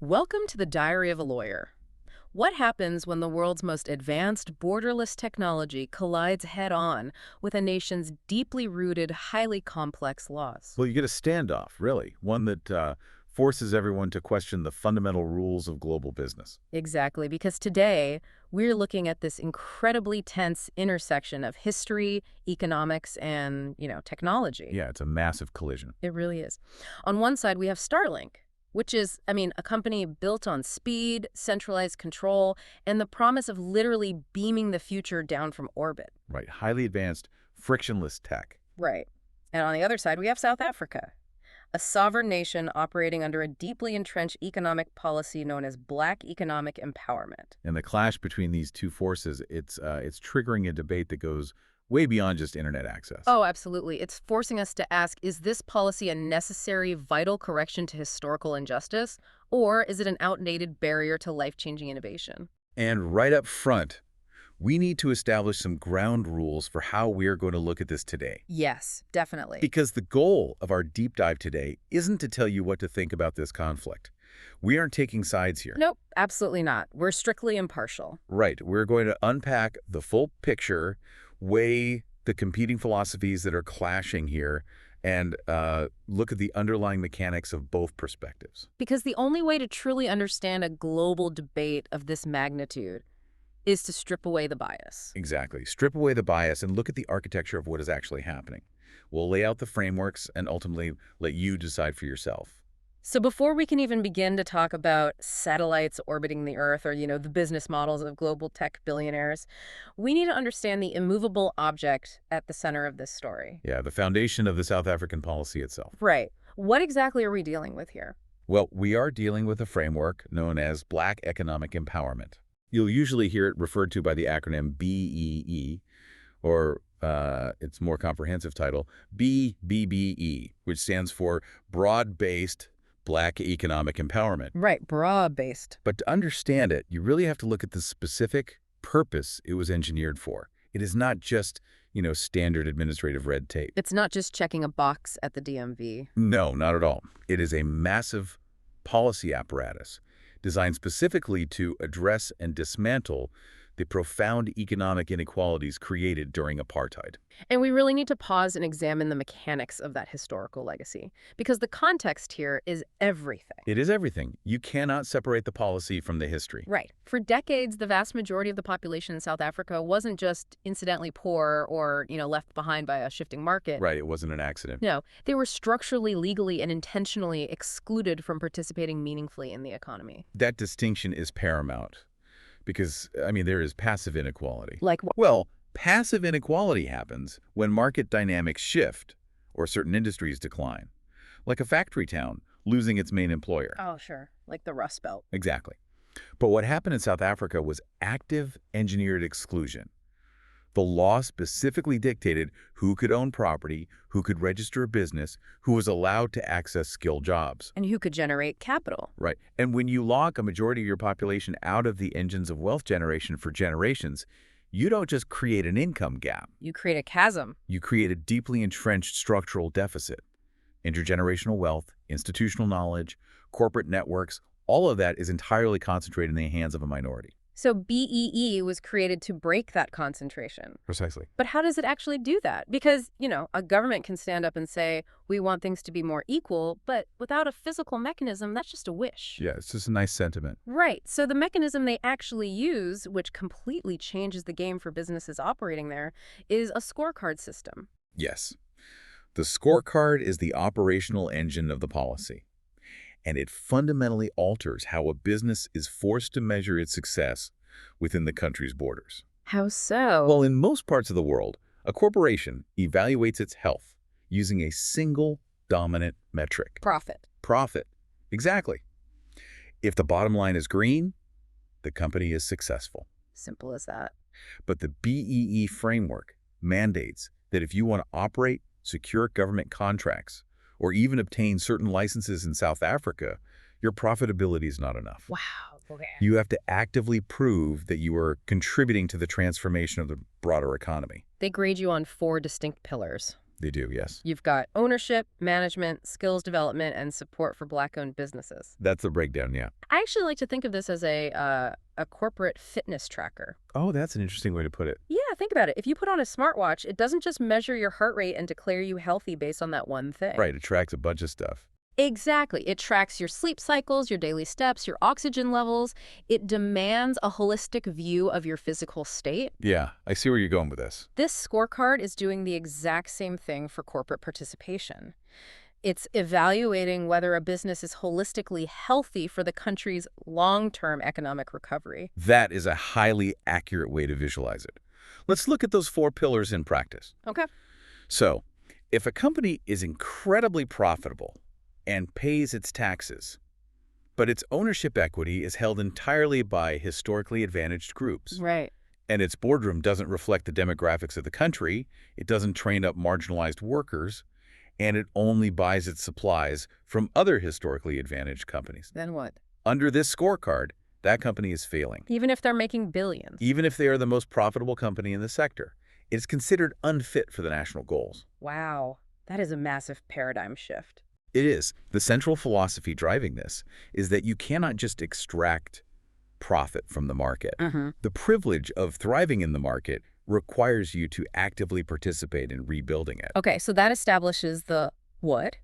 Welcome to the Diary of a Lawyer. What happens when the world's most advanced borderless technology collides head-on with a nation's deeply rooted, highly complex laws? Well, you get a standoff, really, one that forces everyone to question the fundamental rules of global business. Exactly, because today we're looking at this incredibly tense intersection of history, economics, and, technology. Yeah, it's a massive collision. It really is. On one side, we have Starlink, which is, a company built on speed, centralized control, and the promise of literally beaming the future down from orbit. Right, highly advanced, frictionless tech. Right. And on the other side, we have South Africa, a sovereign nation operating under a deeply entrenched economic policy known as Black economic empowerment. And the clash between these two forces, it's triggering a debate that goes way beyond just internet access. Oh, absolutely. It's forcing us to ask, is this policy a necessary, vital correction to historical injustice, or is it an outdated barrier to life-changing innovation? And right up front, we need to establish some ground rules for how we're going to look at this today. Yes, definitely. Because the goal of our deep dive today isn't to tell you what to think about this conflict. We aren't taking sides here. Nope, absolutely not. We're strictly impartial. Right. We're going to unpack the full picture, weigh the competing philosophies that are clashing here, and look at the underlying mechanics of both perspectives. Because the only way to truly understand a global debate of this magnitude is to strip away the bias. Exactly. Strip away the bias and look at the architecture of what is actually happening. We'll lay out the frameworks and ultimately let you decide for yourself. So before we can even begin to talk about satellites orbiting the Earth or, the business models of global tech billionaires, we need to understand the immovable object at the center of this story. Yeah, the foundation of the South African policy itself. Right. What exactly are we dealing with here? Well, we are dealing with a framework known as Black economic empowerment. You'll usually hear it referred to by the acronym BEE, or its more comprehensive title, BBBE, which stands for Broad-Based Black Economic Empowerment. Right, broad-based. But to understand it, you really have to look at the specific purpose it was engineered for. It is not just, standard administrative red tape. It's not just checking a box at the DMV. No, not at all. It is a massive policy apparatus designed specifically to address and dismantle the profound economic inequalities created during apartheid. And we really need to pause and examine the mechanics of that historical legacy, because the context here is everything. It is everything. You cannot separate the policy from the history. Right. For decades, the vast majority of the population in South Africa wasn't just incidentally poor or, left behind by a shifting market. Right, it wasn't an accident. No, they were structurally, legally, and intentionally excluded from participating meaningfully in the economy. That distinction is paramount because, there is passive inequality. Like what? Well, passive inequality happens when market dynamics shift or certain industries decline, like a factory town losing its main employer. Oh, sure. Like the Rust Belt. Exactly. But what happened in South Africa was active engineered exclusion. The law specifically dictated who could own property, who could register a business, who was allowed to access skilled jobs. And who could generate capital. Right. And when you lock a majority of your population out of the engines of wealth generation for generations, you don't just create an income gap. You create a chasm. You create a deeply entrenched structural deficit. Intergenerational wealth, institutional knowledge, corporate networks, all of that is entirely concentrated in the hands of a minority. So BEE was created to break that concentration. Precisely. But how does it actually do that? Because, a government can stand up and say, we want things to be more equal, but without a physical mechanism, that's just a wish. Yeah, it's just a nice sentiment. Right. So the mechanism they actually use, which completely changes the game for businesses operating there, is a scorecard system. Yes. The scorecard is the operational engine of the policy, and it fundamentally alters how a business is forced to measure its success within the country's borders. How so? Well, in most parts of the world, a corporation evaluates its health using a single dominant metric. Profit. Profit. Exactly. If the bottom line is green, the company is successful. Simple as that. But the BEE framework mandates that if you want to operate, secure government contracts, or even obtain certain licenses in South Africa, your profitability is not enough. Wow. Okay. You have to actively prove that you are contributing to the transformation of the broader economy. They grade you on 4 distinct pillars. They do, yes. You've got ownership, management, skills development, and support for Black-owned businesses. That's the breakdown, yeah. I actually like to think of this as a corporate fitness tracker. Oh, that's an interesting way to put it. Yeah, think about it. If you put on a smartwatch, it doesn't just measure your heart rate and declare you healthy based on that one thing. Right, it tracks a bunch of stuff. Exactly. It tracks your sleep cycles, your daily steps, your oxygen levels. It demands a holistic view of your physical state. Yeah, I see where you're going with this. This scorecard is doing the exact same thing for corporate participation. It's evaluating whether a business is holistically healthy for the country's long-term economic recovery. That is a highly accurate way to visualize it. Let's look at those 4 pillars in practice. Okay. So, if a company is incredibly profitable and pays its taxes, but its ownership equity is held entirely by historically advantaged groups, Right. and its boardroom doesn't reflect the demographics of the country, it doesn't train up marginalized workers, and it only buys its supplies from other historically advantaged companies. Then what? Under this scorecard, that company is failing. Even if they're making billions. Even if they are the most profitable company in the sector, it is considered unfit for the national goals. Wow. That is a massive paradigm shift. It is. The central philosophy driving this is that you cannot just extract profit from the market. The privilege of thriving in the market requires you to actively participate in rebuilding it. Okay, so that establishes the what?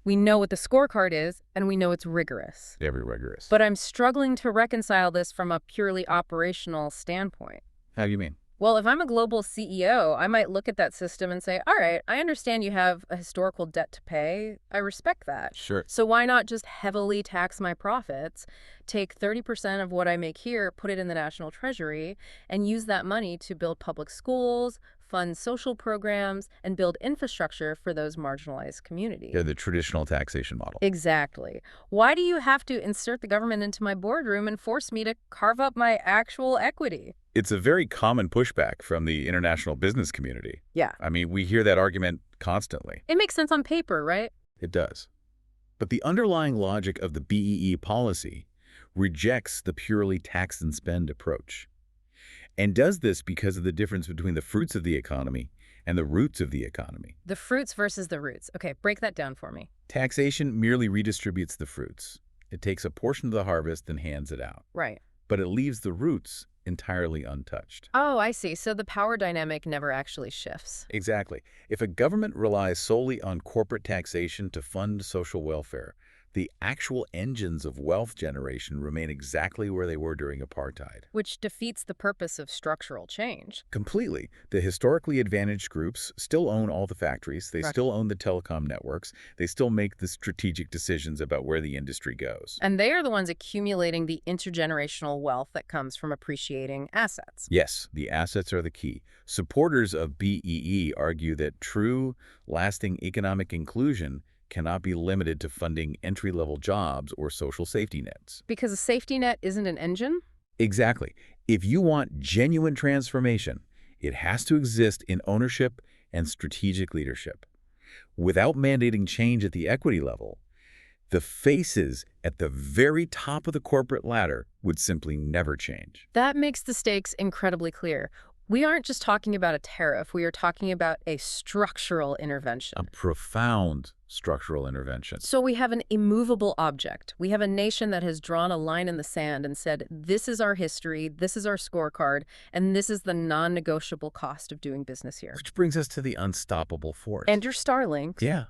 We know what the scorecard is, and we know it's rigorous. Very rigorous. But I'm struggling to reconcile this from a purely operational standpoint. How do you mean? Well, if I'm a global CEO, I might look at that system and say, all right, I understand you have a historical debt to pay. I respect that. Sure. So why not just heavily tax my profits, take 30% of what I make here, put it in the national treasury, and use that money to build public schools, fund social programs, and build infrastructure for those marginalized communities? Yeah, the traditional taxation model. Exactly. Why do you have to insert the government into my boardroom and force me to carve up my actual equity? It's a very common pushback from the international business community. Yeah. I mean, we hear that argument constantly. It makes sense on paper, right? It does. But the underlying logic of the BEE policy rejects the purely tax and spend approach, and does this because of the difference between the fruits of the economy and the roots of the economy. The fruits versus the roots. Okay, break that down for me. Taxation merely redistributes the fruits. It takes a portion of the harvest and hands it out. Right. But it leaves the roots entirely untouched. Oh, I see. So the power dynamic never actually shifts. Exactly. If a government relies solely on corporate taxation to fund social welfare, the actual engines of wealth generation remain exactly where they were during apartheid. Which defeats the purpose of structural change. Completely. The historically advantaged groups still own all the factories. They Right. still own the telecom networks. They still make the strategic decisions about where the industry goes. And they are the ones accumulating the intergenerational wealth that comes from appreciating assets. Yes, the assets are the key. Supporters of BEE argue that true, lasting economic inclusion cannot be limited to funding entry-level jobs or social safety nets. Because a safety net isn't an engine? Exactly. If you want genuine transformation, it has to exist in ownership and strategic leadership. Without mandating change at the equity level, the faces at the very top of the corporate ladder would simply never change. That makes the stakes incredibly clear. We aren't just talking about a tariff. We are talking about a structural intervention. A profound structural intervention. So we have an immovable object. We have a nation that has drawn a line in the sand and said, this is our history, this is our scorecard, and this is the non-negotiable cost of doing business here. Which brings us to the unstoppable force. And your Starlink. Yeah.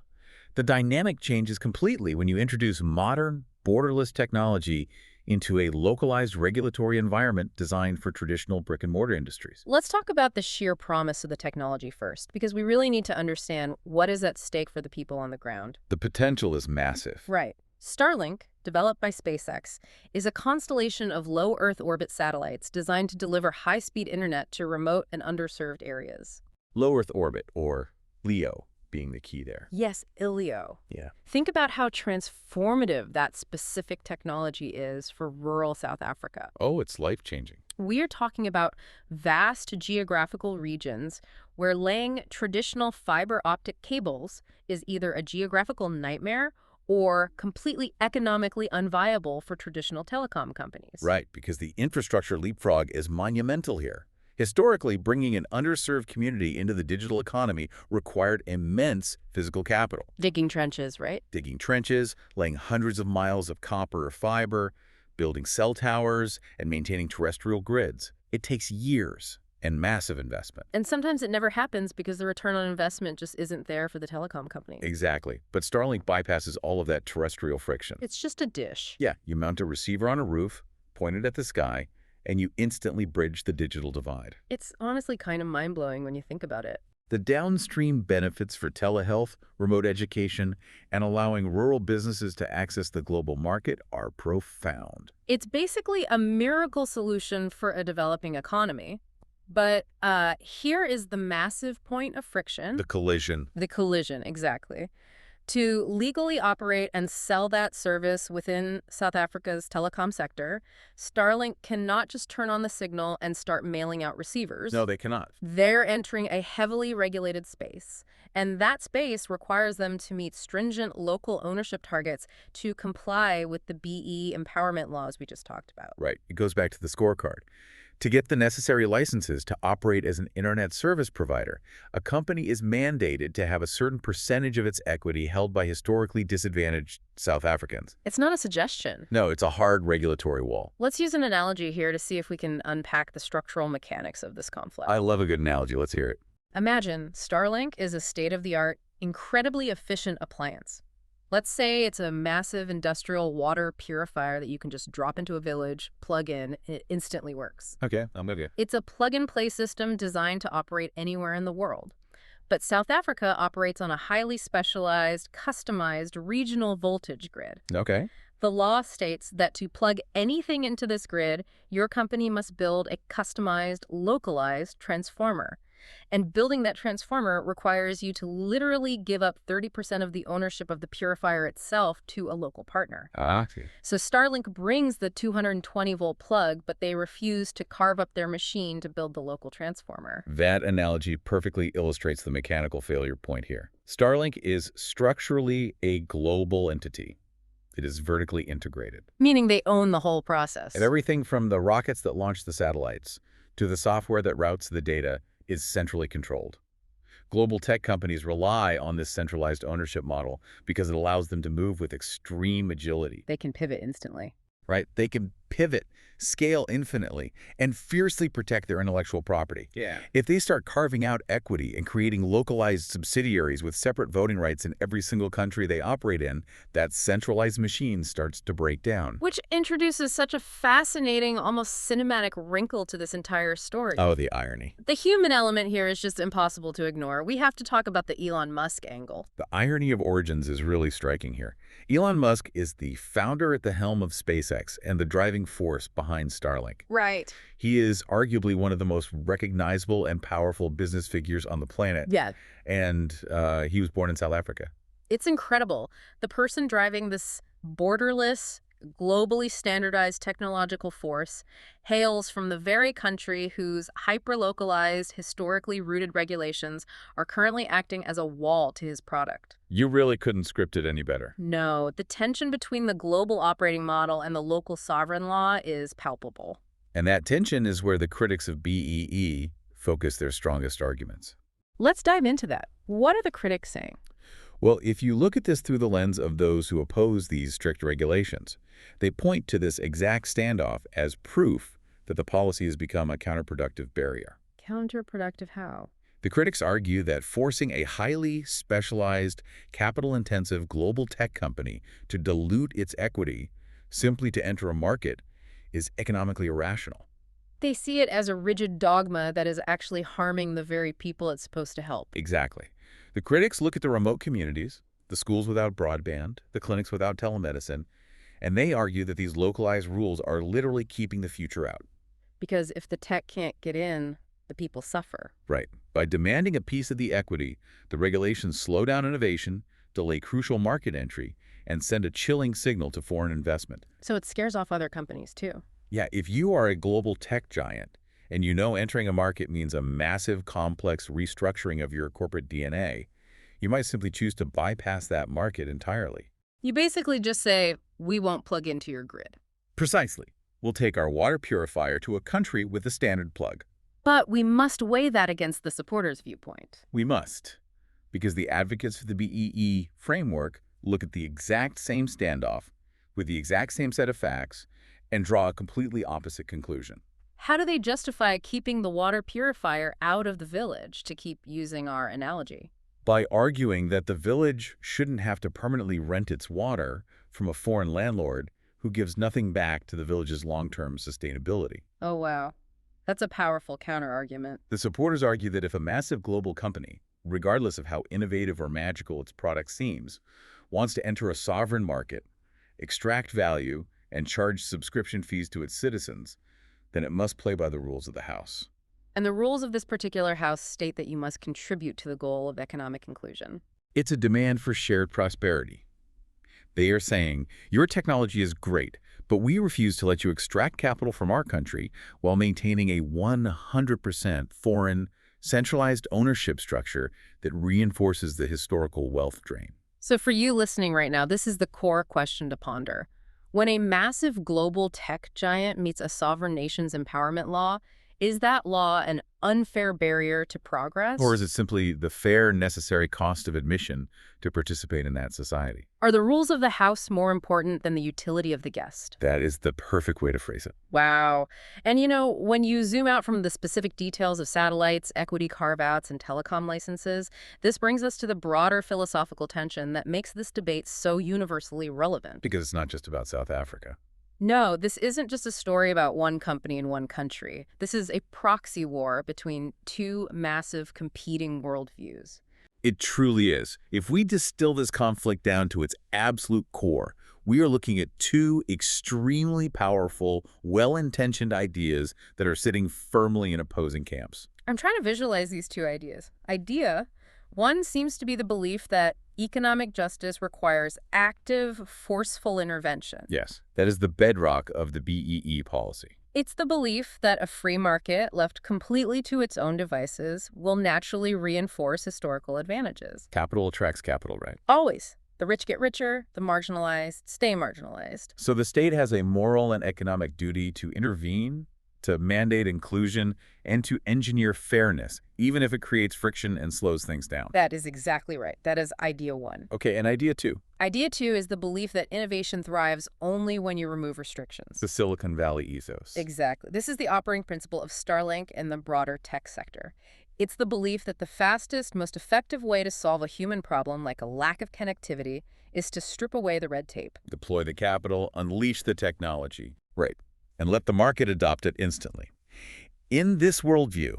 The dynamic changes completely when you introduce modern, borderless technology into a localized regulatory environment designed for traditional brick-and-mortar industries. Let's talk about the sheer promise of the technology first, because we really need to understand what is at stake for the people on the ground. The potential is massive. Right. Starlink, developed by SpaceX, is a constellation of low Earth orbit satellites designed to deliver high-speed internet to remote and underserved areas. Low Earth orbit, or LEO, being the key there. Yes, ILEO. Yeah. Think about how transformative that specific technology is for rural South Africa. Oh, it's life-changing. We are talking about vast geographical regions where laying traditional fiber optic cables is either a geographical nightmare or completely economically unviable for traditional telecom companies. Right, because the infrastructure leapfrog is monumental here. Historically, bringing an underserved community into the digital economy required immense physical capital. Digging trenches, right? Digging trenches, laying hundreds of miles of copper or fiber, building cell towers, and maintaining terrestrial grids. It takes years and massive investment. And sometimes it never happens because the return on investment just isn't there for the telecom company. Exactly. But Starlink bypasses all of that terrestrial friction. It's just a dish. Yeah, you mount a receiver on a roof, point it at the sky, and you instantly bridge the digital divide. It's honestly kind of mind-blowing when you think about it. The downstream benefits for telehealth, remote education, and allowing rural businesses to access the global market are profound. It's basically a miracle solution for a developing economy. But here is the massive point of friction. The collision. The collision, exactly. To legally operate and sell that service within South Africa's telecom sector, Starlink cannot just turn on the signal and start mailing out receivers. No, they cannot. They're entering a heavily regulated space, and that space requires them to meet stringent local ownership targets to comply with the BE empowerment laws we just talked about. Right. It goes back to the scorecard. To get the necessary licenses to operate as an internet service provider, a company is mandated to have a certain percentage of its equity held by historically disadvantaged South Africans. It's not a suggestion. No, it's a hard regulatory wall. Let's use an analogy here to see if we can unpack the structural mechanics of this conflict. I love a good analogy. Let's hear it. Imagine Starlink is a state-of-the-art, incredibly efficient appliance. Let's say it's a massive industrial water purifier that you can just drop into a village, plug in, and it instantly works. Okay, I'm with you. It's a plug-and-play system designed to operate anywhere in the world. But South Africa operates on a highly specialized, customized regional voltage grid. Okay. The law states that to plug anything into this grid, your company must build a customized, localized transformer. And building that transformer requires you to literally give up 30% of the ownership of the purifier itself to a local partner. Ah, okay. So Starlink brings the 220-volt plug, but they refuse to carve up their machine to build the local transformer. That analogy perfectly illustrates the mechanical failure point here. Starlink is structurally a global entity. It is vertically integrated. Meaning they own the whole process. And everything from the rockets that launch the satellites to the software that routes the data is centrally controlled. Global tech companies rely on this centralized ownership model because it allows them to move with extreme agility. They can pivot instantly. Right? They can pivot, scale infinitely, and fiercely protect their intellectual property. Yeah. If they start carving out equity and creating localized subsidiaries with separate voting rights in every single country they operate in, that centralized machine starts to break down. Which introduces such a fascinating, almost cinematic wrinkle to this entire story. Oh, the irony. The human element here is just impossible to ignore. We have to talk about the Elon Musk angle. The irony of origins is really striking here. Elon Musk is the founder at the helm of SpaceX and the driving force behind Starlink. Right. He is arguably one of the most recognizable and powerful business figures on the planet. Yeah. And he was born in South Africa. It's incredible. The person driving this borderless, globally standardized technological force hails from the very country whose hyper-localized, historically rooted regulations are currently acting as a wall to his product. You really couldn't script it any better. No, the tension between the global operating model and the local sovereign law is palpable. And that tension is where the critics of BEE focus their strongest arguments. Let's dive into that. What are the critics saying? Well, if you look at this through the lens of those who oppose these strict regulations, they point to this exact standoff as proof that the policy has become a counterproductive barrier. Counterproductive how? The critics argue that forcing a highly specialized, capital-intensive global tech company to dilute its equity simply to enter a market is economically irrational. They see it as a rigid dogma that is actually harming the very people it's supposed to help. Exactly. The critics look at the remote communities, the schools without broadband, the clinics without telemedicine, and they argue that these localized rules are literally keeping the future out. Because if the tech can't get in, the people suffer. Right. By demanding a piece of the equity, the regulations slow down innovation, delay crucial market entry, and send a chilling signal to foreign investment. So it scares off other companies, too. Yeah, if you are a global tech giant, and you know entering a market means a massive, complex restructuring of your corporate DNA, you might simply choose to bypass that market entirely. You basically just say, we won't plug into your grid. Precisely. We'll take our water purifier to a country with a standard plug. But we must weigh that against the supporters' viewpoint. We must, because the advocates for the BEE framework look at the exact same standoff with the exact same set of facts and draw a completely opposite conclusion. How do they justify keeping the water purifier out of the village, to keep using our analogy? By arguing that the village shouldn't have to permanently rent its water from a foreign landlord who gives nothing back to the village's long-term sustainability. Oh, wow. That's a powerful counterargument. The supporters argue that if a massive global company, regardless of how innovative or magical its product seems, wants to enter a sovereign market, extract value, and charge subscription fees to its citizens, then it must play by the rules of the house. And the rules of this particular house state that you must contribute to the goal of economic inclusion. It's a demand for shared prosperity. They are saying, your technology is great, but we refuse to let you extract capital from our country while maintaining a 100% foreign, centralized ownership structure that reinforces the historical wealth drain. So for you listening right now, this is the core question to ponder. When a massive global tech giant meets a sovereign nation's empowerment law, is that law an unfair barrier to progress? Or is it simply the fair, necessary cost of admission to participate in that society? Are the rules of the house more important than the utility of the guest? That is the perfect way to phrase it. Wow. And when you zoom out from the specific details of satellites, equity carve-outs, and telecom licenses, this brings us to the broader philosophical tension that makes this debate so universally relevant. Because it's not just about South Africa. No, this isn't just a story about one company in one country. This is a proxy war between two massive competing worldviews. It truly is. If we distill this conflict down to its absolute core, we are looking at two extremely powerful, well-intentioned ideas that are sitting firmly in opposing camps. I'm trying to visualize these two ideas. Idea one seems to be the belief that economic justice requires active, forceful intervention. Yes, that is the bedrock of the BEE policy. It's the belief that a free market, left completely to its own devices, will naturally reinforce historical advantages. Capital attracts capital, right? Always. The rich get richer, the marginalized stay marginalized. So the state has a moral and economic duty to intervene, to mandate inclusion, and to engineer fairness, even if it creates friction and slows things down. That is exactly right. That is idea one. Okay, and idea two? Idea two is the belief that innovation thrives only when you remove restrictions. The Silicon Valley ethos. Exactly. This is the operating principle of Starlink and the broader tech sector. It's the belief that the fastest, most effective way to solve a human problem, like a lack of connectivity, is to strip away the red tape. Deploy the capital, unleash the technology. Right. And let the market adopt it instantly. In this worldview,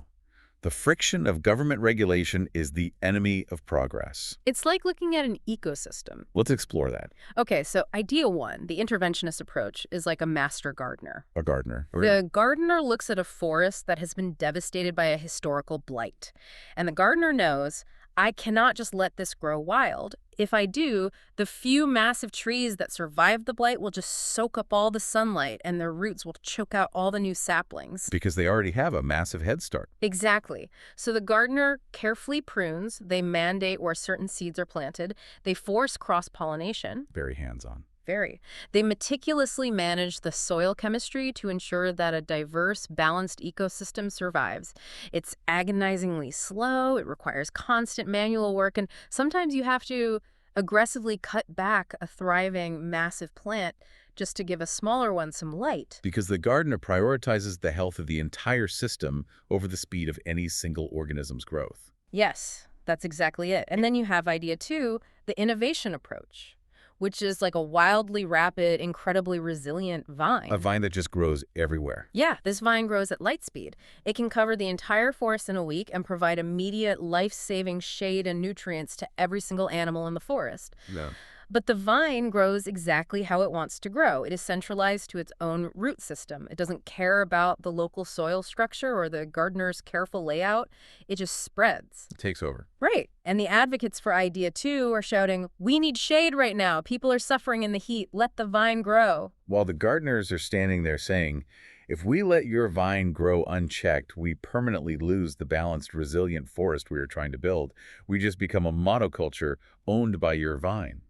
the friction of government regulation is the enemy of progress. It's like looking at an ecosystem. Let's explore that. Okay, so idea one, the interventionist approach, is like a master gardener. A gardener. The gardener looks at a forest that has been devastated by a historical blight. And the gardener knows, I cannot just let this grow wild. If I do, the few massive trees that survive the blight will just soak up all the sunlight, and their roots will choke out all the new saplings. Because they already have a massive head start. Exactly. So the gardener carefully prunes, they mandate where certain seeds are planted, they force cross-pollination. Very hands-on. Very. They meticulously manage the soil chemistry to ensure that a diverse, balanced ecosystem survives. It's agonizingly slow, it requires constant manual work, and sometimes you have to aggressively cut back a thriving, massive plant just to give a smaller one some light. Because the gardener prioritizes the health of the entire system over the speed of any single organism's growth. Yes, that's exactly it. And then you have idea two, the innovation approach, which is like a wildly rapid, incredibly resilient vine. A vine that just grows everywhere. Yeah, this vine grows at light speed. It can cover the entire forest in a week and provide immediate, life-saving shade and nutrients to every single animal in the forest. No. But the vine grows exactly how it wants to grow. It is centralized to its own root system. It doesn't care about the local soil structure or the gardener's careful layout. It just spreads. It takes over. Right. And the advocates for idea two are shouting, we need shade right now. People are suffering in the heat. Let the vine grow. While the gardeners are standing there saying, if we let your vine grow unchecked, we permanently lose the balanced, resilient forest we are trying to build. We just become a monoculture owned by your vine.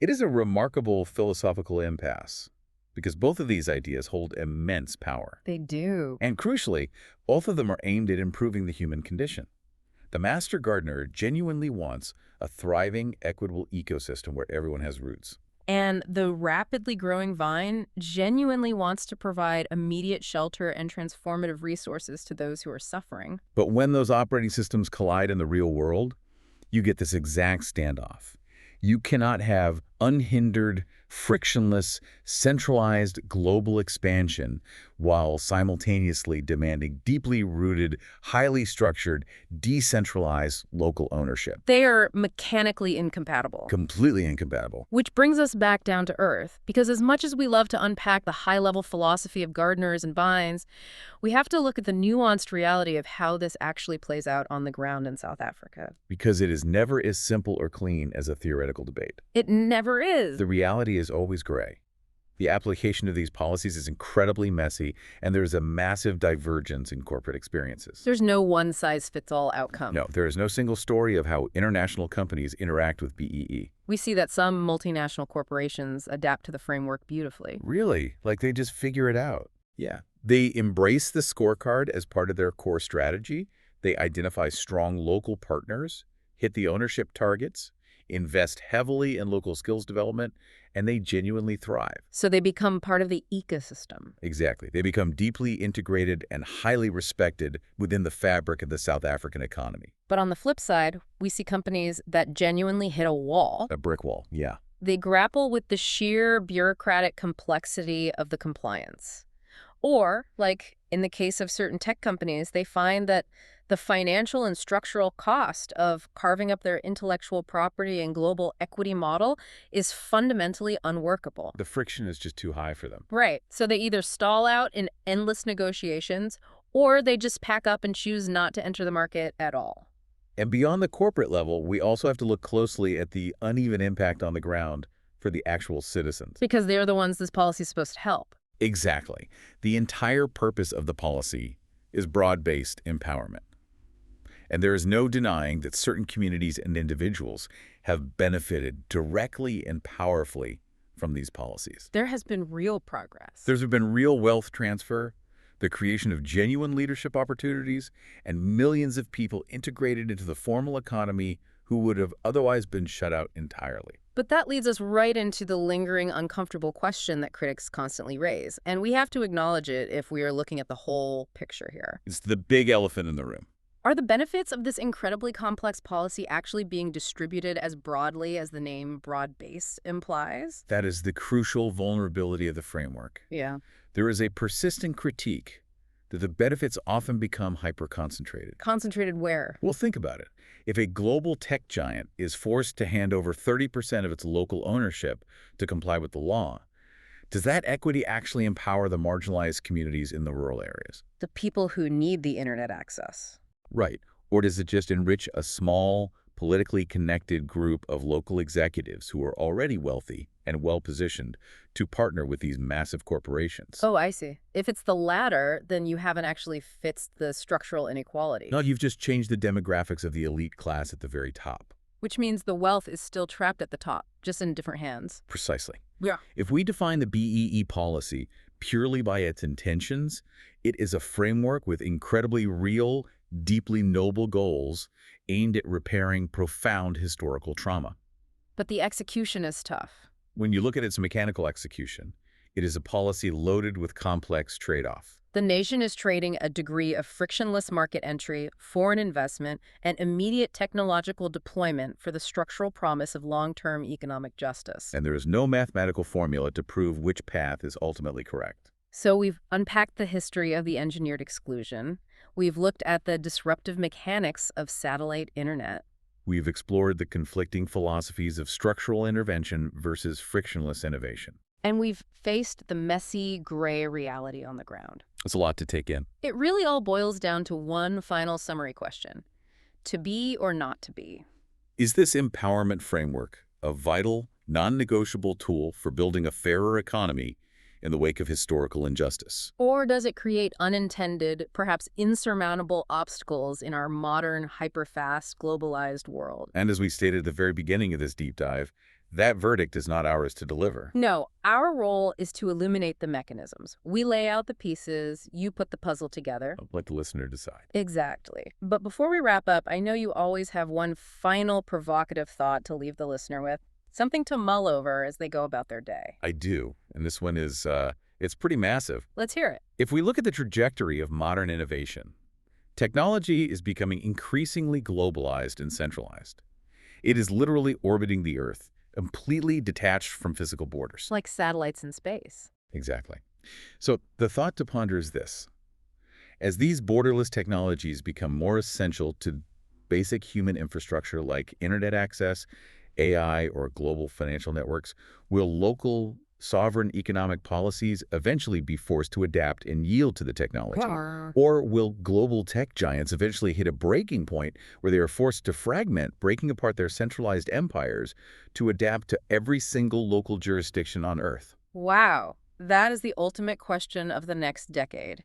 It is a remarkable philosophical impasse. because both of these ideas hold immense power. They do. And crucially, both of them are aimed at improving the human condition. The master gardener genuinely wants a thriving, equitable ecosystem where everyone has roots. And the rapidly growing vine genuinely wants to provide immediate shelter and transformative resources to those who are suffering. But when those operating systems collide in the real world, you get this exact standoff. You cannot have unhindered, frictionless, centralized global expansion while simultaneously demanding deeply rooted, highly structured, decentralized local ownership. They are mechanically incompatible. Completely incompatible. Which brings us back down to earth, because as much as we love to unpack the high-level philosophy of gardeners and vines, we have to look at the nuanced reality of how this actually plays out on the ground in South Africa. Because it is never as simple or clean as a theoretical debate. It never is. The reality is always gray. The application of these policies is incredibly messy, and there's a massive divergence in corporate experiences. There's no one-size-fits-all outcome. No, there is no single story of how international companies interact with BEE. We see that some multinational corporations adapt to the framework beautifully. Really? Like they just figure it out? Yeah. They embrace the scorecard as part of their core strategy. They identify strong local partners, hit the ownership targets, invest heavily in local skills development, and they genuinely thrive. So they become part of the ecosystem. Exactly. They become deeply integrated and highly respected within the fabric of the South African economy. But on the flip side, we see companies that genuinely hit a wall. A brick wall, yeah. They grapple with the sheer bureaucratic complexity of the compliance. Or, like in the case of certain tech companies, they find that the financial and structural cost of carving up their intellectual property and global equity model is fundamentally unworkable. The friction is just too high for them. Right. So they either stall out in endless negotiations, or they just pack up and choose not to enter the market at all. And beyond the corporate level, we also have to look closely at the uneven impact on the ground for the actual citizens. Because they're the ones this policy is supposed to help. Exactly. The entire purpose of the policy is broad-based empowerment. And there is no denying that certain communities and individuals have benefited directly and powerfully from these policies. There has been real progress. There's been real wealth transfer, the creation of genuine leadership opportunities, and millions of people integrated into the formal economy who would have otherwise been shut out entirely. But that leads us right into the lingering, uncomfortable question that critics constantly raise. And we have to acknowledge it if we are looking at the whole picture here. It's the big elephant in the room. Are the benefits of this incredibly complex policy actually being distributed as broadly as the name broad-based implies? That is the crucial vulnerability of the framework. Yeah. There is a persistent critique that the benefits often become hyper-concentrated. Concentrated where? Well, think about it. If a global tech giant is forced to hand over 30% of its local ownership to comply with the law, does that equity actually empower the marginalized communities in the rural areas? The people who need the internet access. Right. Or does it just enrich a small, politically connected group of local executives who are already wealthy and well-positioned to partner with these massive corporations? Oh, I see. If it's the latter, then you haven't actually fixed the structural inequality. No, you've just changed the demographics of the elite class at the very top. Which means the wealth is still trapped at the top, just in different hands. Precisely. Yeah. If we define the BEE policy purely by its intentions, it is a framework with incredibly real, deeply noble goals aimed at repairing profound historical trauma. But the execution is tough. When you look at its mechanical execution, it is a policy loaded with complex trade-off. The nation is trading a degree of frictionless market entry, foreign investment, and immediate technological deployment for the structural promise of long-term economic justice. And there is no mathematical formula to prove which path is ultimately correct. So we've unpacked the history of the engineered exclusion. We've looked at the disruptive mechanics of satellite internet. We've explored the conflicting philosophies of structural intervention versus frictionless innovation. And we've faced the messy, gray reality on the ground. It's a lot to take in. It really all boils down to one final summary question. To be or not to be? Is this empowerment framework a vital, non-negotiable tool for building a fairer economy in the wake of historical injustice? Or does it create unintended, perhaps insurmountable obstacles in our modern, hyper-fast, globalized world? And as we stated at the very beginning of this deep dive, That verdict is not ours to deliver. No, our role is to illuminate the mechanisms. We lay out the pieces, you put the puzzle together. Let the listener decide. Exactly. But before we wrap up, I know you always have one final provocative thought to leave the listener with, something to mull over as they go about their day. I do, and this one is, it's pretty massive. Let's hear it. If we look at the trajectory of modern innovation, technology is becoming increasingly globalized and centralized. It is literally orbiting the Earth, completely detached from physical borders. Like satellites in space. Exactly. So the thought to ponder is this. As these borderless technologies become more essential to basic human infrastructure like internet access, AI, or global financial networks, will local sovereign economic policies eventually be forced to adapt and yield to the technology? Or will global tech giants eventually hit a breaking point where they are forced to fragment, breaking apart their centralized empires to adapt to every single local jurisdiction on Earth? Wow, that is the ultimate question of the next decade.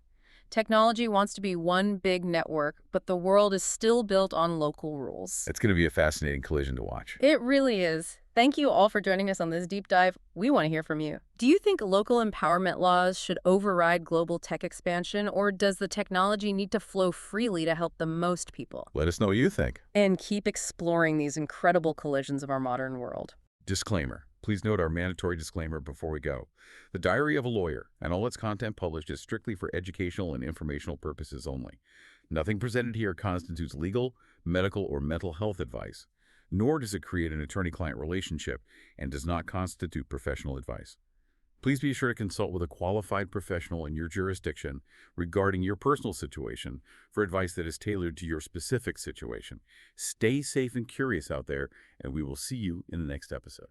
Technology wants to be one big network, but the world is still built on local rules. It's going to be a fascinating collision to watch. It really is. Thank you all for joining us on this deep dive. We want to hear from you. Do you think local empowerment laws should override global tech expansion, or does the technology need to flow freely to help the most people? Let us know what you think. And keep exploring these incredible collisions of our modern world. Disclaimer. Please note our mandatory disclaimer before we go. The Diary of a Lawyer and all its content published is strictly for educational and informational purposes only. Nothing presented here constitutes legal, medical, or mental health advice, nor does it create an attorney-client relationship and does not constitute professional advice. Please be sure to consult with a qualified professional in your jurisdiction regarding your personal situation for advice that is tailored to your specific situation. Stay safe and curious out there, and we will see you in the next episode.